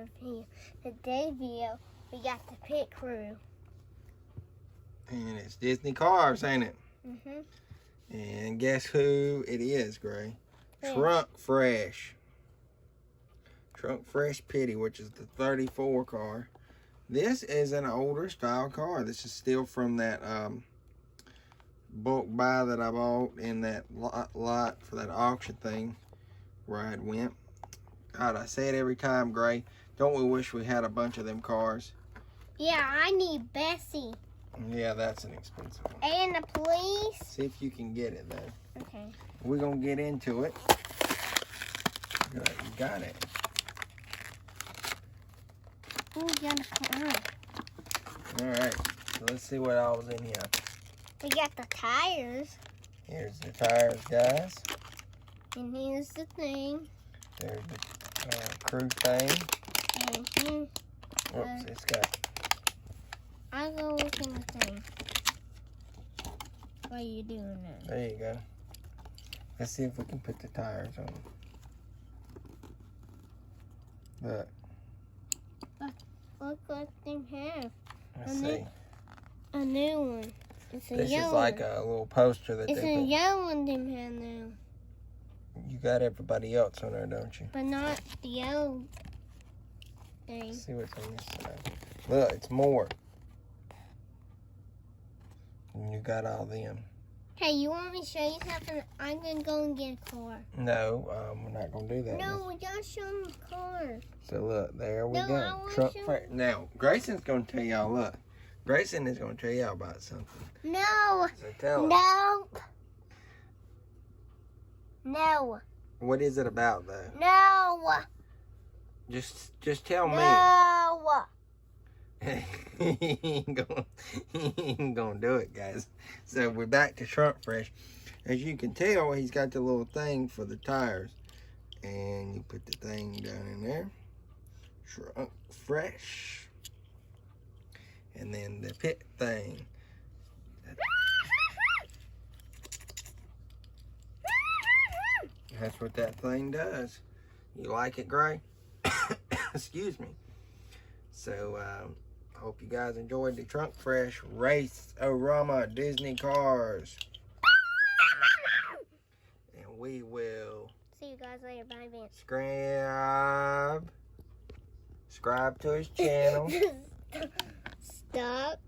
another video. Today's video, we got the pit crew. And it's Disney cars, ain't it? Mm-hmm. And guess who it is, Gray? Yeah. Trunk Fresh. Trunk Fresh Pitty, which is the 34 car. This is an older style car. This is still from that bulk buy that I bought in that lot for that auction thing where I had went. God, I say it every time, Gray. Don't we wish we had a bunch of them cars? Yeah, I need Bessie. Yeah, that's an expensive one. And the police. See if you can get it, though. Okay. We're going to get into it. Good, you got it. Ooh, we got a car. All right, so let's see what all's in here. We got the tires. Here's the tires, guys. And here's the thing. There's the crew thing. And here, Oops, it's got... I'll go look in the thing. While you're doing that. There you go. Let's see if we can put the tires on. Look. Look what they have. Let's see. A new one. It's a This yellow is like a little poster that It's they a put. yellow one they have now. You got everybody else on there, don't you? But not the yellow thing. Let's see what's on this side. Look, it's more. And you got all them. Hey, you want me to show you something? I'm going to go and get a car. No, we're not going to do that. No, we got to show them the car. So look, there we No, I go. wanna Trunk show- Fresh. Now, Grayson's going to tell y'all, look. Grayson is going to tell y'all about something. No. So tell us. No. No. What is it about, though? No. Just tell me. No. he ain't gonna do it, guys. So we're back to Trunk Fresh. As you can tell, he's got the little thing for the tires. And you put the thing down in there. Trunk Fresh. And then the pit thing. That's what that thing does. You like it, Gray? Excuse me. So, hope you guys enjoyed the Trunk Fresh Race-O-Rama Disney cars. And we will See you guys later. Bye, man. subscribe to his channel. Stop.